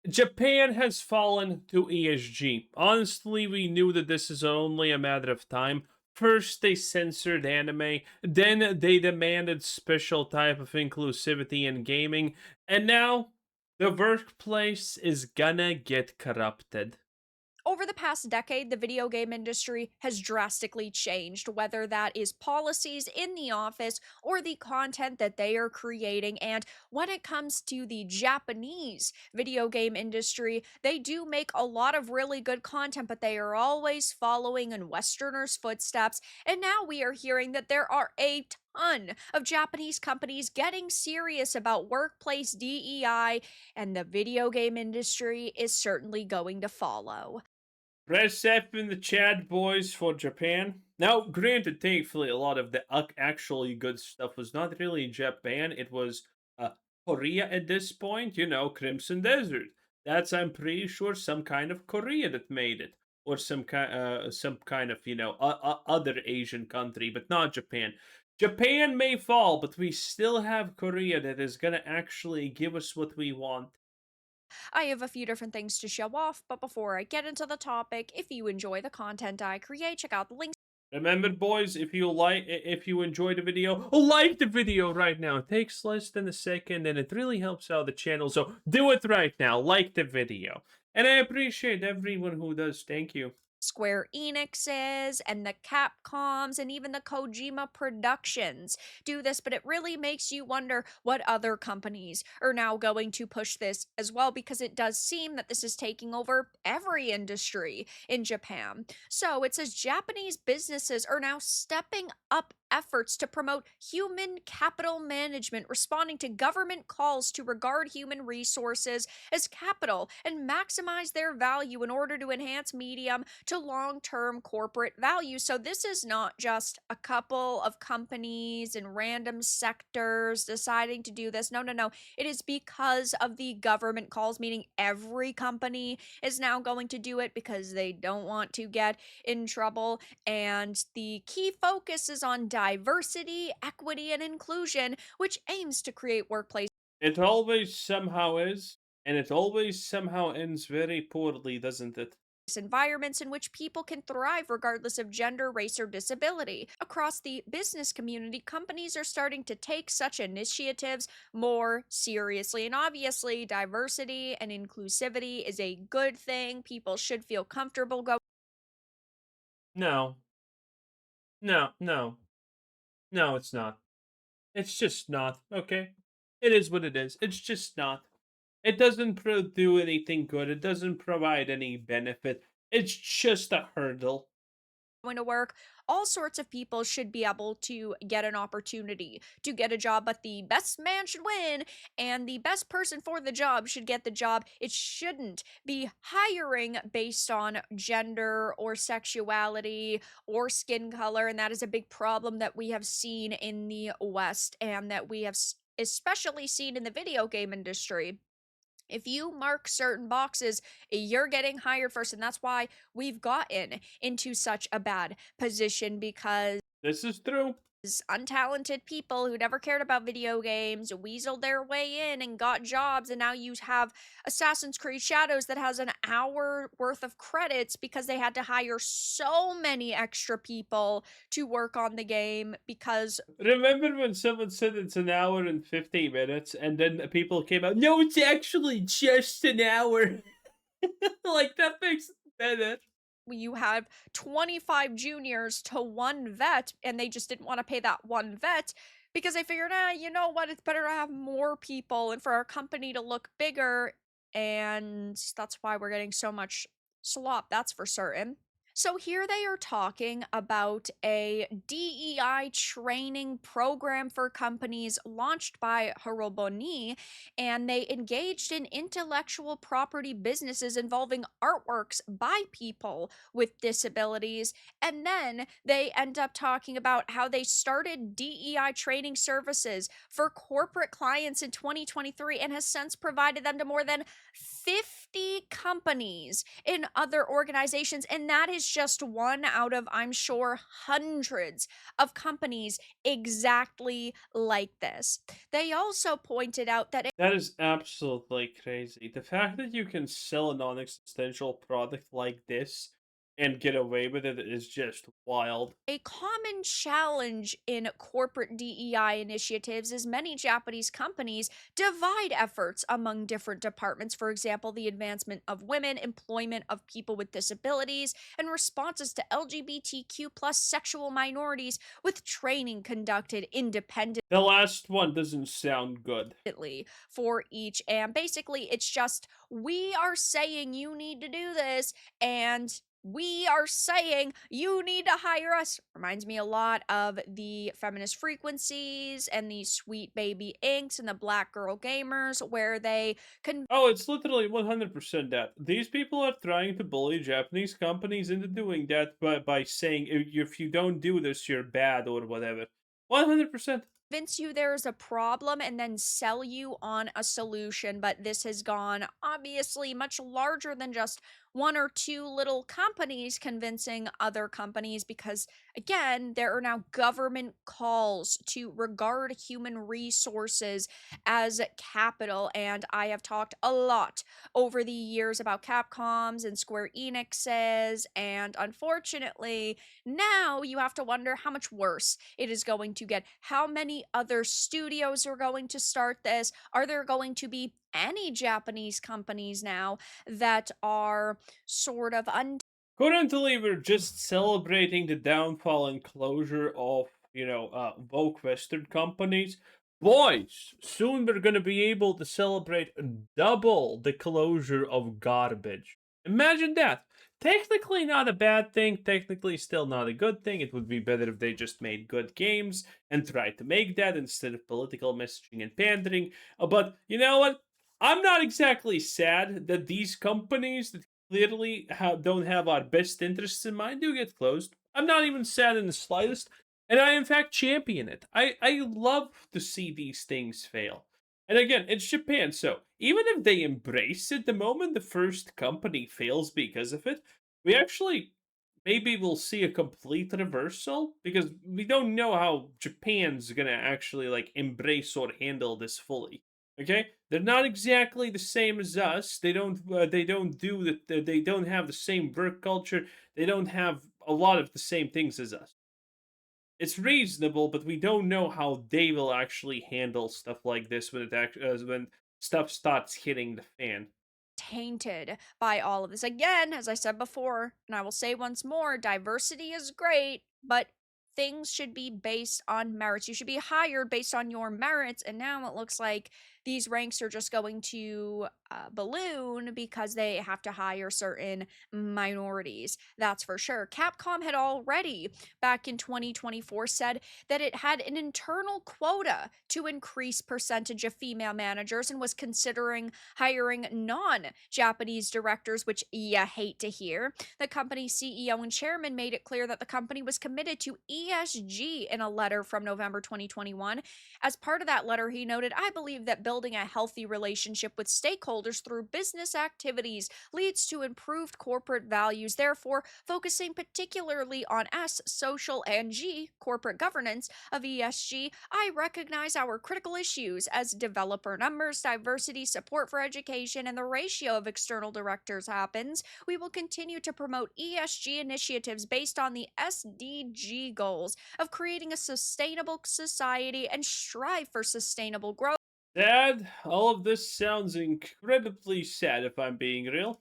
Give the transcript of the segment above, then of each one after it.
Japan has fallen to ESG. Honestly, we knew that this is only a matter of time. First, they censored anime, then they demanded special type of inclusivity in gaming, and now the workplace is gonna get corrupted. Over the past decade, the video game industry has drastically changed, whether that is policies in the office or the content that they are creating. And when it comes to the Japanese video game industry, they do make a lot of really good content, but they are always following in Westerners' footsteps. And now we are hearing that there are a ton of Japanese companies getting serious about workplace DEI, and the video game industry is certainly going to follow. Press F in the chat, boys, for Japan. Now, granted, thankfully, a lot of the actually good stuff was not really Japan. It was Korea at this point. You know, Crimson Desert. That's, I'm pretty sure, some kind of Korea that made it, or some kind of other Asian country, but not Japan. Japan may fall, but we still have Korea that is gonna actually give us what we want. I have a few different things to show off, but before I get into the topic, if you enjoy the content I create, check out the links Remember, boys, if you enjoyed the video, like the video right now. It takes less than a second, and it really helps out the channel. So do it right now. Like the video, and I appreciate everyone who does. Thank you. Square Enix's and the Capcoms and even the Kojima Productions do this, but it really makes you wonder what other companies are now going to push this as well, because it does seem that this is taking over every industry in Japan. So it says Japanese businesses are now stepping up efforts to promote human capital management, responding to government calls to regard human resources as capital and maximize their value in order to enhance medium to long term corporate value. So, this is not just a couple of companies in random sectors deciding to do this. No, no, no. It is because of the government calls, meaning every company is now going to do it because they don't want to get in trouble. And the key focus is on diversity, equity, and inclusion, which aims to create workplace It always somehow is, and it always somehow ends very poorly, doesn't it? environments in which people can thrive regardless of gender, race, or disability. Across the business community, companies are starting to take such initiatives more seriously. And obviously, diversity and inclusivity is a good thing. People should feel comfortable going. No, no, no. It's not. It's just not. Okay, it is what it is. It's just not. It doesn't do anything good. It doesn't provide any benefit. It's just a hurdle. To work, all sorts of people should be able to get an opportunity to get a job, but the best man should win, and the best person for the job should get the job. It shouldn't be hiring based on gender or sexuality or skin color, and that is a big problem that we have seen in the West and that we have especially seen in the video game industry. If you mark certain boxes, you're getting hired first. And that's why we've gotten into such a bad position, because This is true. untalented people who never cared about video games weaseled their way in and got jobs. And now you have Assassin's Creed Shadows that has an hour worth of credits because they had to hire so many extra people to work on the game because Remember when someone said it's an hour and 50 minutes, and then people came out, no, it's actually just an hour. Like, that makes it better. you have 25 juniors to one vet, and they just didn't want to pay that one vet because they figured, you know what, it's better to have more people and for our company to look bigger. And that's why we're getting so much slop, that's for certain. So here they are talking about a DEI training program for companies launched by Haroboni, and they engaged in intellectual property businesses involving artworks by people with disabilities. And then they end up talking about how they started DEI training services for corporate clients in 2023 and has since provided them to more than 50 50 companies in other organizations, and that is just one out of, I'm sure, hundreds of companies exactly like this. They also pointed out that That is absolutely crazy. The fact that you can sell a non-existential product like this and get away with it is just wild. a common challenge in corporate DEI initiatives is many Japanese companies divide efforts among different departments. For example, the advancement of women, employment of people with disabilities, and responses to LGBTQ plus sexual minorities, with training conducted independently The last one doesn't sound good. for each. And basically, it's just we are saying you need to do this, and we are saying you need to hire us. Reminds me a lot of the feminist frequencies and the sweet baby inks and the black girl gamers, where they Oh, it's literally 100% that. These people are trying to bully Japanese companies into doing that by saying if you don't do this, you're bad or whatever. 100%. convince you there's a problem and then sell you on a solution. But this has gone obviously much larger than just one or two little companies convincing other companies, because again, there are now government calls to regard human resources as capital. And I have talked a lot over the years about Capcom's and Square Enix's, and unfortunately now you have to wonder how much worse it is going to get. How many other studios are going to start this? Are there going to be any Japanese companies now that are sort of Currently, we're just celebrating the downfall and closure of, woke Western companies. Boys, soon we're gonna be able to celebrate double the closure of garbage. Imagine that. Technically not a bad thing, technically still not a good thing. It would be better if they just made good games and tried to make that instead of political messaging and pandering. But you know what? I'm not exactly sad that these companies that clearly don't have our best interests in mind do get closed. I'm not even sad in the slightest, and I in fact champion it. I love to see these things fail. And again, it's Japan, so even if they embrace it, the moment the first company fails because of it, we actually maybe we'll see a complete reversal because we don't know how Japan's gonna actually like embrace or handle this fully. Okay, they're not exactly the same as us. They don't do that. They don't have the same work culture. They don't have a lot of the same things as us. It's reasonable, but we don't know how they will actually handle stuff like this when stuff starts hitting the fan. tainted by all of this. Again, as I said before, and I will say once more, diversity is great, but things should be based on merits. You should be hired based on your merits. And now it looks like these ranks are just going to balloon because they have to hire certain minorities. That's for sure. Capcom had already, back in 2024, said that it had an internal quota to increase percentage of female managers and was considering hiring non-Japanese directors, which you hate to hear. The company's CEO and chairman made it clear that the company was committed to ESG in a letter from November 2021. As part of that letter, he noted, "I believe that building a healthy relationship with stakeholders through business activities leads to improved corporate values. Therefore, focusing particularly on S, social, and G, corporate governance of ESG, I recognize our critical issues as developer numbers, diversity, support for education, and the ratio of external directors happens. We will continue to promote ESG initiatives based on the SDG goals of creating a sustainable society and strive for sustainable growth Dad, all of this sounds incredibly sad if I'm being real.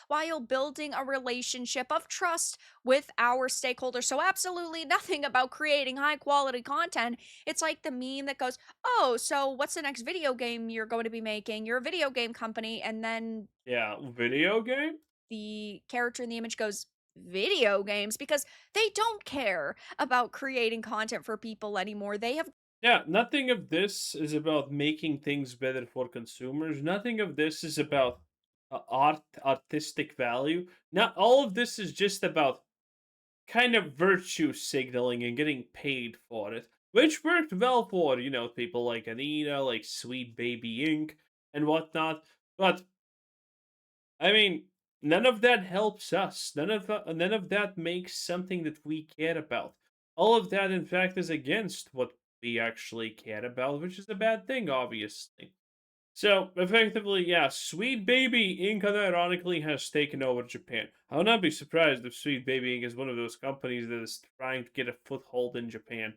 while building a relationship of trust with our stakeholders." So, absolutely nothing about creating high quality content. It's like the meme that goes, "Oh, so what's the next video game you're going to be making? You're a video game company." And then Yeah, video game? the character in the image goes, "Video games," because they don't care about creating content for people anymore. They have Yeah, nothing of this is about making things better for consumers. Nothing of this is about artistic value. Not all of this is just about kind of virtue signaling and getting paid for it, which worked well for people like Anita, like Sweet Baby Inc. and whatnot. But I mean, none of that helps us. None of that makes something that we care about. All of that, in fact, is against what we actually care about, which is a bad thing, obviously. So, effectively, yeah, Sweet Baby Inc. unironically has taken over Japan. I would not be surprised if Sweet Baby Inc. is one of those companies that is trying to get a foothold in Japan.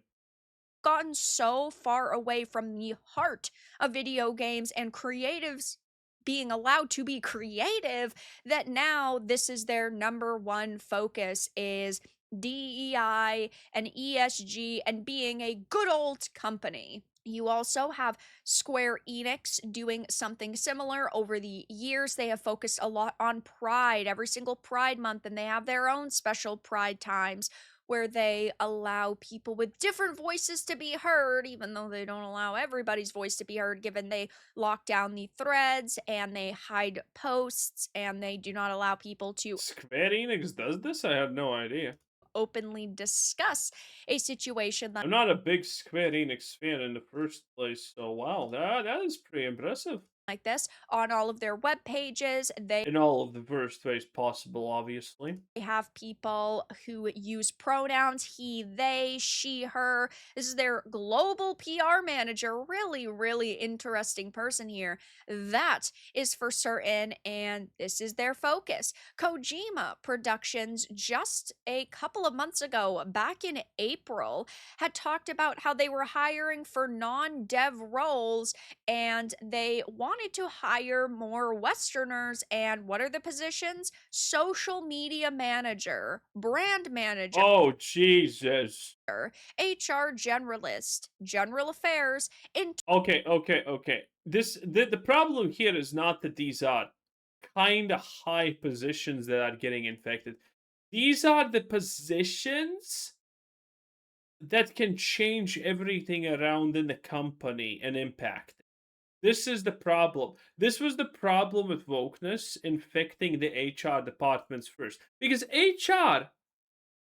Gotten so far away from the heart of video games and creatives being allowed to be creative that now this is their number one focus is DEI and ESG and being a good old company. You also have Square Enix doing something similar over the years. They have focused a lot on Pride every single Pride month, and they have their own special Pride times where they allow people with different voices to be heard, even though they don't allow everybody's voice to be heard, given they lock down the threads and they hide posts and they do not allow people to Square Enix does this? I had no idea. openly discuss a situation I'm not a big Square Enix fan in the first place, so wow, that is pretty impressive. like this on all of their web pages. They In all of the worst ways possible, obviously. have people who use pronouns he, they, she, her. This is their global PR manager. Really, really interesting person here. That is for certain, and this is their focus. Kojima Productions, just a couple of months ago, back in April, had talked about how they were hiring for non dev roles and they wanted to hire more Westerners. And what are the positions? Social media manager, brand manager, Oh, Jesus. HR generalist, general affairs, Okay. The problem here is not that these are kind of high positions that are getting infected. These are the positions that can change everything around in the company and impact it. This is the problem. This was the problem with wokeness infecting the HR departments first. Because HR,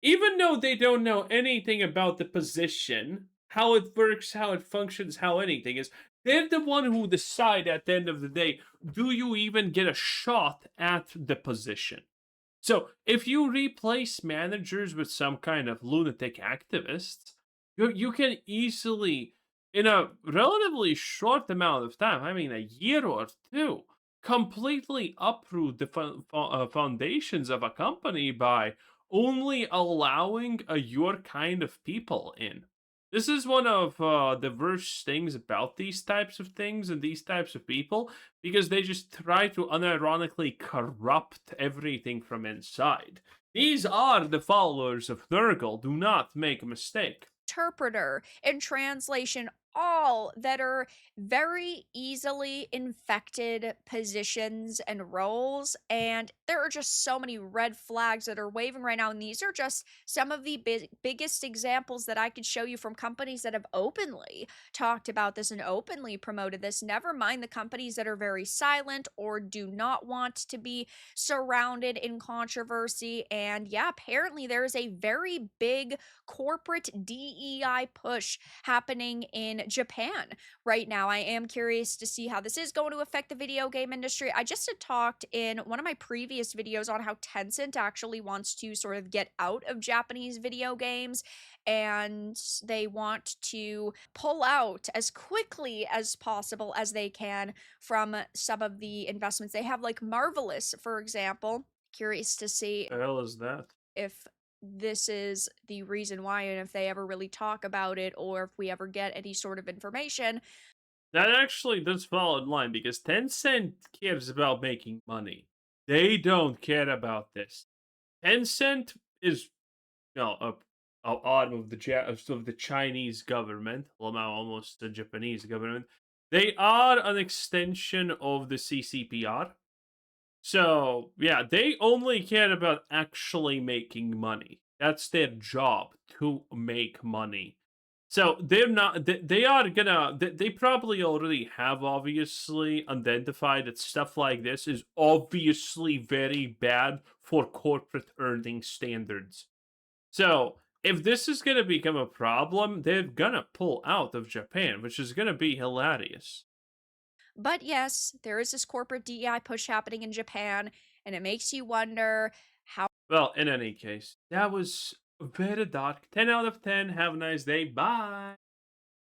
even though they don't know anything about the position, how it works, how it functions, how anything is, they're the one who decide at the end of the day, do you even get a shot at the position? So if you replace managers with some kind of lunatic activists, you can easily, in a relatively short amount of time, I mean a year or two, completely uproot the foundations of a company by only allowing your kind of people in. This is one of the worst things about these types of things and these types of people because they just try to unironically corrupt everything from inside. These are the followers of Nurgle, do not make a mistake. interpreter and translation, all that are very easily infected positions and roles. And there are just so many red flags that are waving right now. And these are just some of the biggest examples that I could show you from companies that have openly talked about this and openly promoted this. Never mind the companies that are very silent or do not want to be surrounded in controversy. And yeah, apparently there is a very big corporate DEI push happening in Japan right now. I am curious to see how this is going to affect the video game industry. I just had talked in one of my previous videos on how Tencent actually wants to sort of get out of Japanese video games and they want to pull out as quickly as possible as they can from some of the investments they have, like Marvelous, for example. Curious to see The hell is that? if this is the reason why and if they ever really talk about it or if we ever get any sort of information. That actually does fall in line because Tencent cares about making money. They don't care about this. Tencent is a arm of the Chinese government. Well, now almost the Japanese government. They are an extension of the CCPR. So yeah, they only care about actually making money. That's their job to make money. So they're not. They are gonna. They probably already have obviously identified that stuff like this is obviously very bad for corporate earning standards. So if this is gonna become a problem, they're gonna pull out of Japan, which is gonna be hilarious. But yes, there is this corporate DEI push happening in Japan, and it makes you wonder how Well, in any case, that was very dark. 10 out of 10. Have a nice day. Bye.